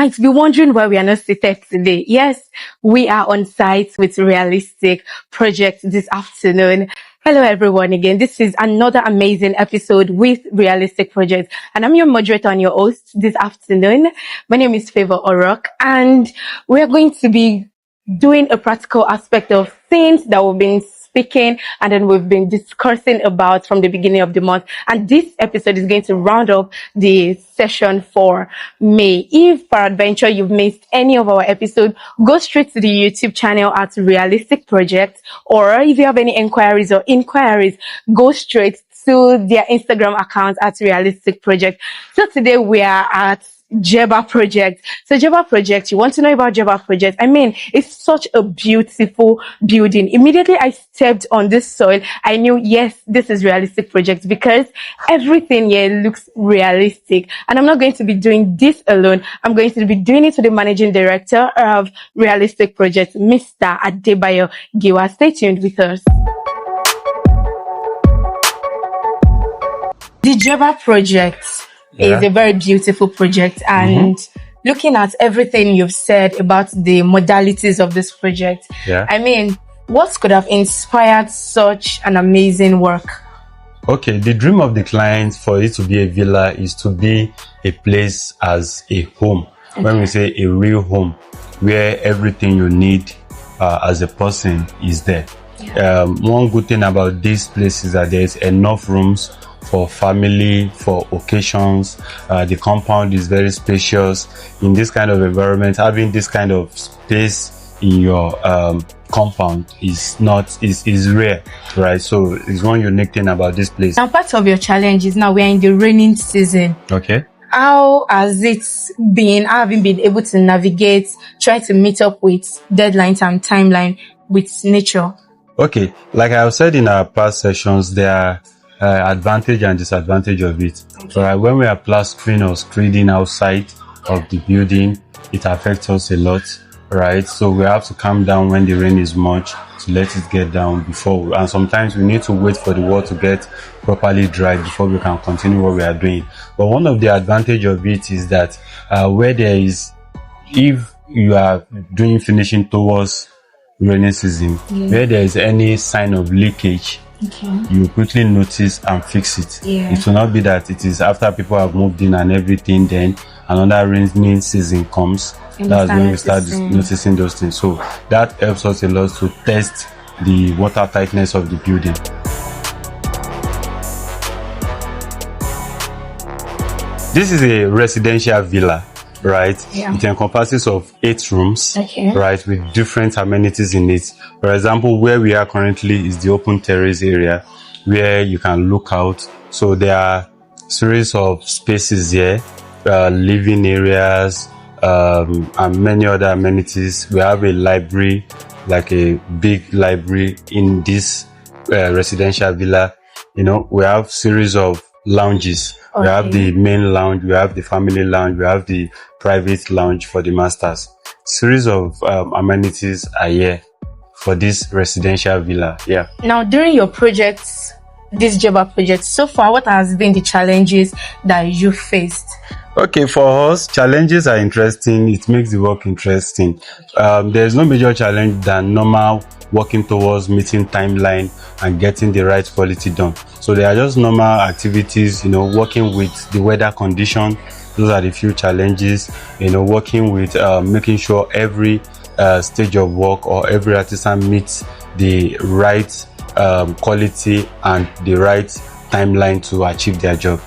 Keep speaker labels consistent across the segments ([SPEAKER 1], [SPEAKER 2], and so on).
[SPEAKER 1] might be wondering why we are not seated today. Yes, we are on site with Realistic Project this afternoon. Hello everyone again. This is another amazing episode with Realistic Project, and I'm your moderator and your host this afternoon. My name is Favor Orok, and we're going to be doing a practical aspect of things that we've been speaking and then we've been discussing about from the beginning of the month. And this episode is going to round up the session for May. If peradventure you've missed any of our episodes, go straight to the YouTube channel at Realistic Project, or if you have any inquiries, go straight to their Instagram account at Realistic Project. So today we are at Jebba Project. So Jebba Project, you want to know about Jebba Project? I mean, it's such a beautiful building. Immediately I stepped on this soil, I knew, yes, this is Realistic Project because everything here looks realistic. And I'm not going to be doing this alone. I'm going to be doing it with the managing director of Realistic Project, Mr. Adebayo Giwa. Stay tuned with us. The Jebba Project is a very beautiful project, and looking at everything you've said about the modalities of this project, I mean, what could have inspired such an amazing work?
[SPEAKER 2] Okay, the dream of the client for it to be a villa is to be a place as a home. When we say a real home, where everything you need as a person is there. One good thing about this place is that there's enough rooms for family, for occasions. The compound is very spacious. In this kind of environment, having this kind of space in your compound is rare, right? So it's one unique thing about this place.
[SPEAKER 1] Now, part of your challenge is now we're in the raining season.
[SPEAKER 2] Okay.
[SPEAKER 1] How has it been? How have you been able to navigate, try to meet up with deadlines and timeline with nature?
[SPEAKER 2] Okay, like I've said in our past sessions, there are advantage and disadvantage of it. Right? When we are plastering or screening outside of the building, it affects us a lot, right? So we have to calm down when the rain is much to let it get down before, and sometimes we need to wait for the wall to get properly dry before we can continue what we are doing. But one of the advantage of it is that where there is, if you are doing finishing towards rainy season, where there is any sign of leakage, you quickly notice and fix it. It will not be that it is after people have moved in and everything, then another rainy season comes. That's when we start noticing those things. So that helps us a lot to test the water tightness of the building. This is a residential villa, right? It encompasses of 8 rooms, right, with different amenities in it. For example, where we are currently is the open terrace area where you can look out. So there are series of spaces here, living areas, and many other amenities. We have a library, like a big library in this residential villa. You know, we have series of lounges. We have the main lounge, we have the family lounge, we have the private lounge for the masters. Series of amenities are here for this residential villa.
[SPEAKER 1] Now, during your projects, this Jebba project, so far, what has been the challenges that you faced?
[SPEAKER 2] Okay, for us, challenges are interesting. It makes the work interesting. There's no major challenge than normal working towards meeting timeline and getting the right quality done. So they are just normal activities, you know, working with the weather condition. Those are the few challenges, you know, working with making sure every stage of work or every artisan meets the right quality and the right timeline to achieve their job.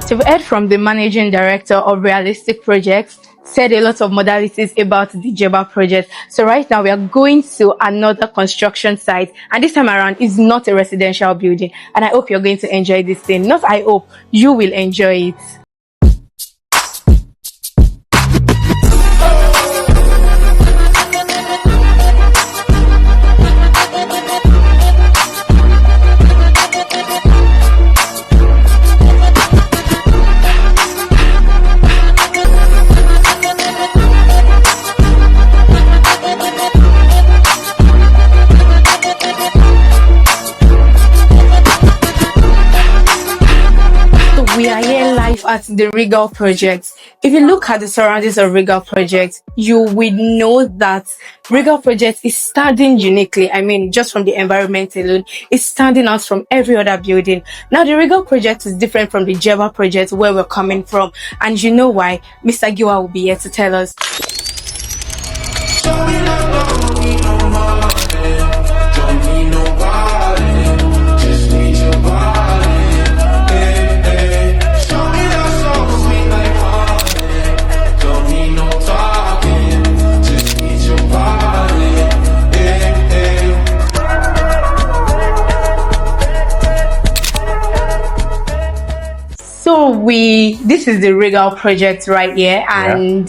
[SPEAKER 1] So we heard from the managing director of Realistic Projects, said a lot of modalities about the Jebba project. So right now we are going to another construction site, and this time around is not a residential building, and I hope you're going to enjoy this thing. Not I hope, you will enjoy it. We are here live at the Regal Project. If you look at the surroundings of Regal Project, you will know that Regal Project is standing uniquely. I mean, just from the environment alone, it's standing out from every other building. Now, the Regal Project is different from the Jebba Project, where we're coming from. And you know why? Mr. Giwa will be here to tell us. So this is the Regal Project right here, and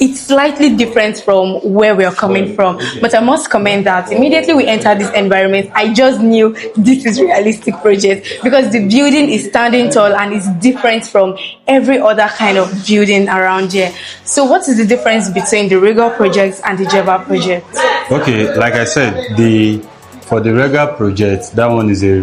[SPEAKER 1] it's slightly different from where we are coming from. But I must comment that immediately we entered this environment, I just knew this is realistic project, because the building is standing tall and it's different from every other kind of building around here. So what is the difference between the Regal Project and the Jebba Project?
[SPEAKER 2] Okay, like I said, for the Regal Project, that one is a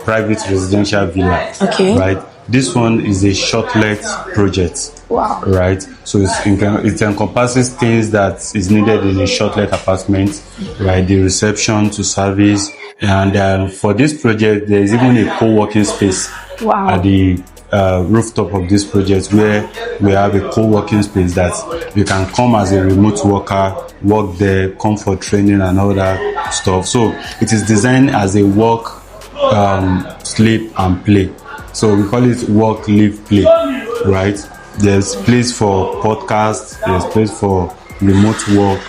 [SPEAKER 2] private residential villa.
[SPEAKER 1] Okay.
[SPEAKER 2] Right. This one is a short-let project.
[SPEAKER 1] Wow.
[SPEAKER 2] Right. So it encompasses things that is needed in a short-let apartment, right? The reception to service, and for this project, there is even a co-working space.
[SPEAKER 1] Wow.
[SPEAKER 2] At the rooftop of this project, where we have a co-working space that you can come as a remote worker, work there, come for training and all that stuff. So it is designed as a work, sleep and play. So we call it work, live, play, right? There's place for podcasts, there's place for remote work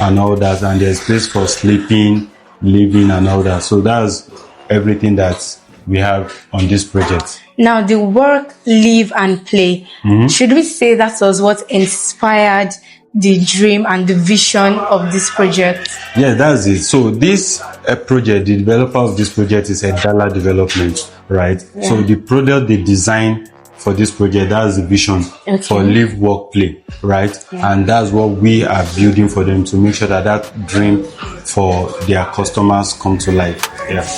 [SPEAKER 2] and all that, and there's place for sleeping, living and all that. So that's everything that we have on this project.
[SPEAKER 1] Now, the work, live and play, should we say that was what inspired the dream and the vision of this project?
[SPEAKER 2] Yeah, that's it. So this project, the developer of this project is a Dala Development, right? Yeah. So the product they design for this project, that's the vision for live, work, play, right? Yeah. And that's what we are building for them, to make sure that that dream for their customers come to life. Yeah.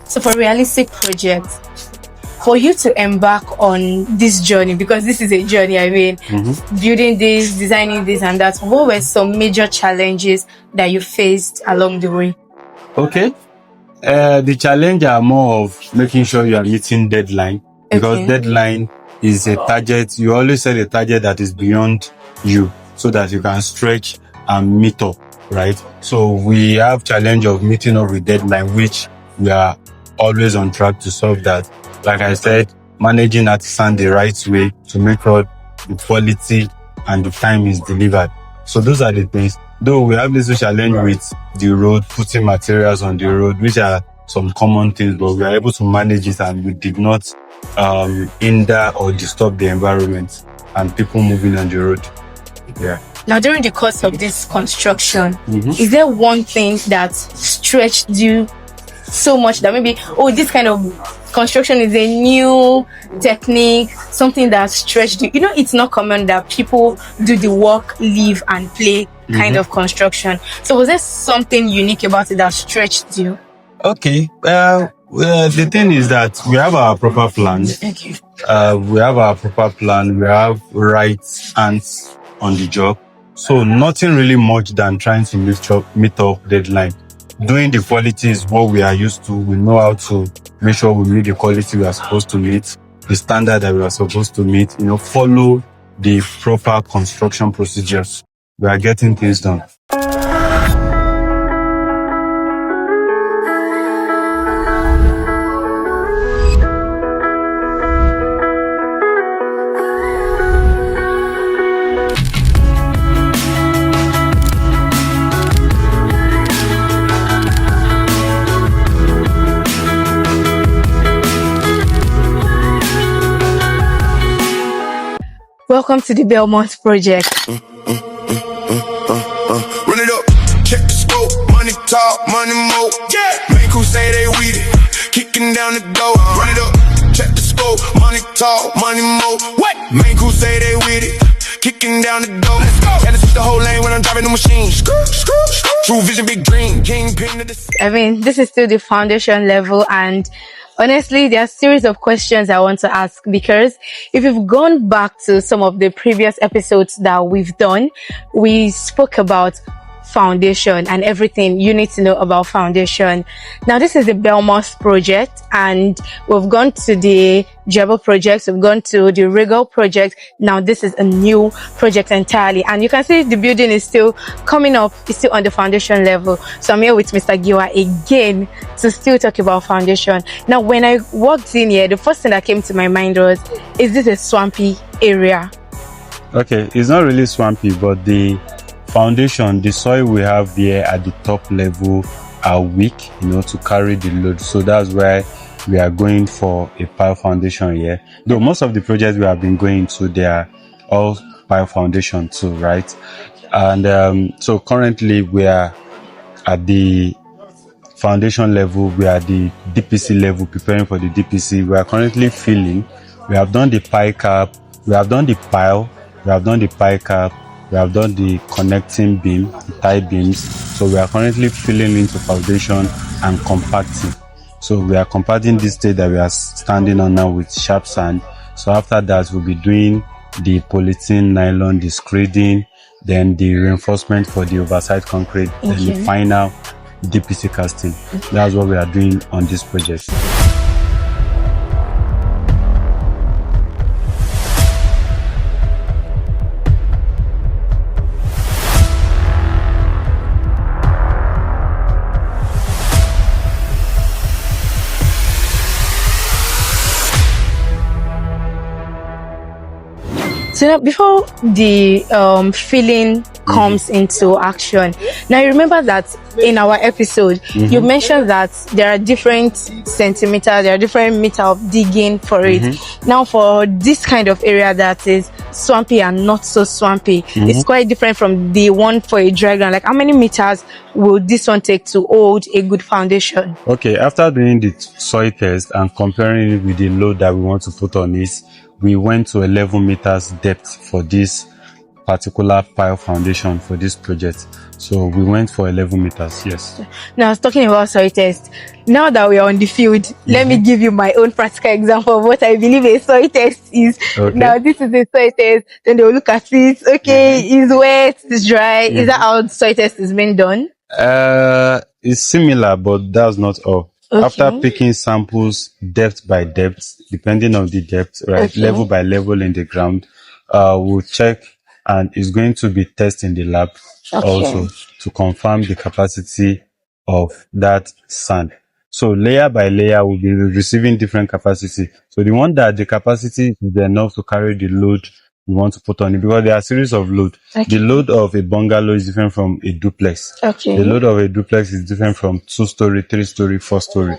[SPEAKER 1] So for realistic projects, for you to embark on this journey, because this is a journey, I mean, building this, designing this and that, what were some major challenges that you faced along the way?
[SPEAKER 2] Okay. The challenge are more of making sure you are meeting deadline, because deadline is a target. You always set a target that is beyond you, so that you can stretch and meet up, right? So we have challenge of meeting up with deadline, which we are always on track to solve that. Like I said, managing artisan the right way to make sure the quality and the time is delivered. So those are the things. Though we have little challenge with the road, putting materials on the road, which are some common things, but we are able to manage it, and we did not hinder or disturb the environment and people moving on the road. Yeah.
[SPEAKER 1] Now, during the course of this construction, is there one thing that stretched you so much that maybe, this kind of construction is a new technique, something that stretched you? You know, it's not common that people do the work, live and play kind of construction. So was there something unique about it that stretched you? Okay.
[SPEAKER 2] The thing is that we have our proper plan. We have our proper plan. We have right hands on the job. So nothing really much than trying to meet up deadline. Doing the quality is what we are used to. We know how to make sure we meet the quality we are supposed to meet, the standard that we are supposed to meet, follow the proper construction procedures. We are getting things done.
[SPEAKER 1] Welcome to the Belmont Project.
[SPEAKER 3] Run it up, check the scope, money talk, money more. Yeah, make who say they with it, kicking down the door. Run it up, check the scope, money talk, money more. What? Make who say they with it, kicking down the door. Let's go. Gotta switch the whole lane when I'm driving the machine. True vision, big dream, kingpin of the.
[SPEAKER 1] I mean, this is still the foundation level, and honestly, there are a series of questions I want to ask, because if you've gone back to some of the previous episodes that we've done, we spoke about foundation and everything you need to know about foundation. Now, this is the Belmont Project, and we've gone to the Jebba Project, we've gone to the Regal Project. Now, this is a new project entirely, and you can see the building is still coming up, it's still on the foundation level. So I'm here with Mr. Giwa again to still talk about foundation. Now, when I walked in here, the first thing that came to my mind was, is this a swampy area?
[SPEAKER 2] Okay, it's not really swampy, but the foundation, the soil we have here at the top level are weak, to carry the load. So that's why we are going for a pile foundation here. Though most of the projects we have been going to, they are all pile foundation too, right? And so currently we are at the foundation level, we are at the DPC level, preparing for the DPC. We are currently filling. We have done the pile cap, we have done the pile, we have done the pile cap, we have done the connecting beam, the tie beams. So we are currently filling into foundation and compacting. So we are compacting this stage that we are standing on now with sharp sand. So after that, we'll be doing the polythene, nylon, the screeding, then the reinforcement for the overside concrete, then the final DPC casting. That's what we are doing on this project.
[SPEAKER 1] So now, before the filling comes into action, now you remember that in our episode, you mentioned that there are different centimeters, there are different meter of digging for it. Now, for this kind of area that is swampy and not so swampy, it's quite different from the one for a dry ground. Like, how many meters will this one take to hold a good foundation?
[SPEAKER 2] Okay, after doing the soil test and comparing it with the load that we want to put on it, we went to 11 meters depth for this particular pile foundation for this project. So we went for 11 meters, yes.
[SPEAKER 1] Now, I was talking about soil test. Now that we are on the field, let me give you my own practical example of what I believe a soil test is.
[SPEAKER 2] Okay.
[SPEAKER 1] Now, this is a soil test. Then they will look at it. Okay, it's wet, it's dry. Is that how soil test is being done?
[SPEAKER 2] It's similar, but that's not all.
[SPEAKER 1] Okay.
[SPEAKER 2] After picking samples depth by depth, depending on the depth, right, level by level in the ground, we'll check, and it's going to be tested in the lab also to confirm the capacity of that sand. So layer by layer, we'll be receiving different capacity. So the one that the capacity is enough to carry the load we want to put on it, because there are a series of load. The load of a bungalow is different from a duplex. The load of a duplex is different from 2-story, 3-story, 4-story.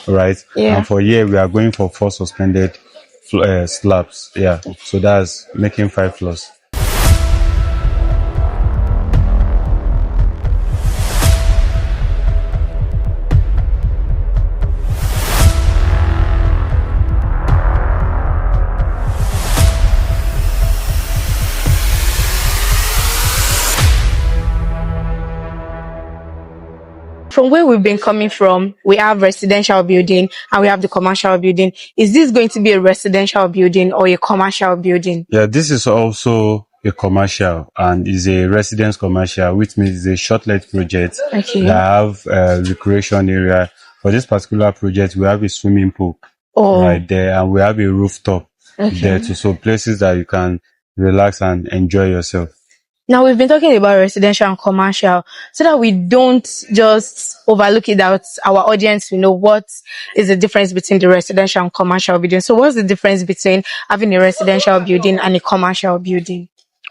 [SPEAKER 2] Right? And for here, we are going for 4 suspended slabs. Yeah. So that's making 5 floors.
[SPEAKER 1] From where we've been coming from, we have residential building and we have the commercial building. Is this going to be a residential building or a commercial building?
[SPEAKER 2] Yeah, this is also a commercial and is a residence commercial, which means it's a short-let project that have a recreation area. For this particular project, we have a swimming pool right there, and we have a rooftop there too. So places that you can relax and enjoy yourself.
[SPEAKER 1] Now, we've been talking about residential and commercial so that we don't just overlook it, that our audience will know what is the difference between the residential and commercial building. So what's the difference between having a residential building and a commercial building?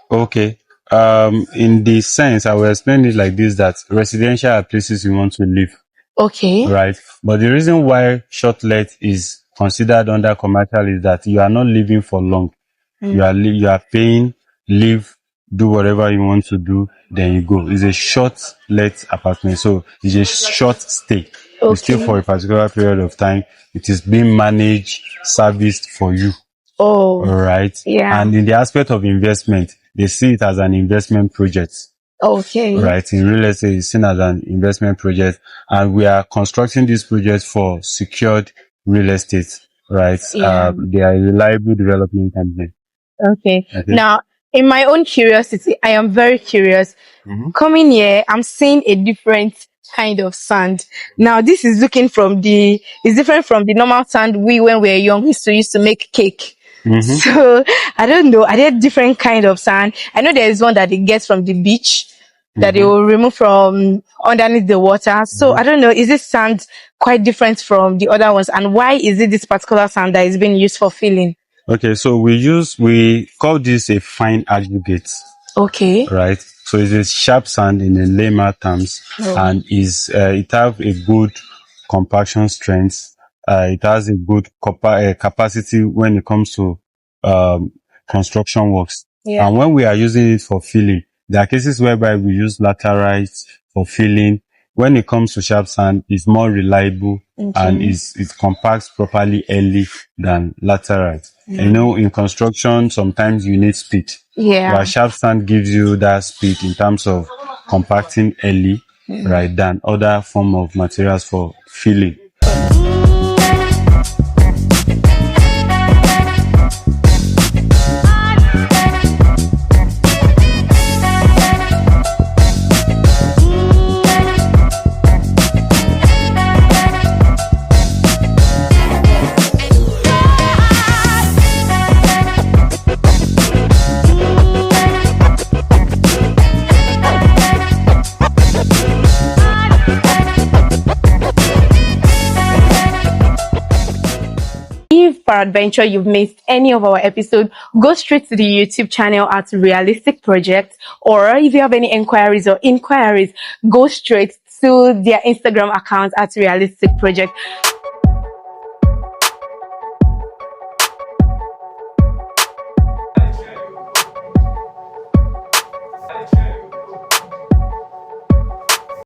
[SPEAKER 2] Okay. In the sense, I will explain it like this, that residential are places you want to live.
[SPEAKER 1] Okay.
[SPEAKER 2] Right. But the reason why short let is considered under commercial is that you are not living for long. You are paying, live, do whatever you want to do, then you go. It's a short let apartment, so it's a short stay. You stay for a particular period of time. It is being managed, serviced for you.
[SPEAKER 1] Oh,
[SPEAKER 2] All right.
[SPEAKER 1] yeah.
[SPEAKER 2] And in the aspect of investment, they see it as an investment project.
[SPEAKER 1] Okay.
[SPEAKER 2] Right. In real estate, it's seen as an investment project, and we are constructing this project for secured real estate. Right.
[SPEAKER 1] Yeah.
[SPEAKER 2] They are a reliable development company.
[SPEAKER 1] Okay.
[SPEAKER 2] Okay.
[SPEAKER 1] Now, in my own curiosity, I am very curious. Coming here, I'm seeing a different kind of sand. Now, this is it's different from the normal sand when we were young, used to make cake. So, I don't know. Are there different kind of sand? I know there is one that they get from the beach that they will remove from underneath the water. So, I don't know. Is this sand quite different from the other ones? And why is it this particular sand that is being used for filling?
[SPEAKER 2] Okay, so we call this a fine aggregate.
[SPEAKER 1] Okay.
[SPEAKER 2] Right. So it's a sharp sand in the layman terms, and it have a good compaction strength. It has a good capacity when it comes to construction works.
[SPEAKER 1] Yeah.
[SPEAKER 2] And when we are using it for filling, there are cases whereby we use laterite for filling. When it comes to sharp sand, it's more reliable and it compacts properly early than laterite. You know, in construction, sometimes you need speed.
[SPEAKER 1] Yeah.
[SPEAKER 2] But sharp sand gives you that speed in terms of compacting early, right, than other form of materials for filling.
[SPEAKER 1] If peradventure you've missed any of our episodes, go straight to the YouTube channel at Realistic Project, or if you have any inquiries, go straight to their Instagram account at Realistic Project.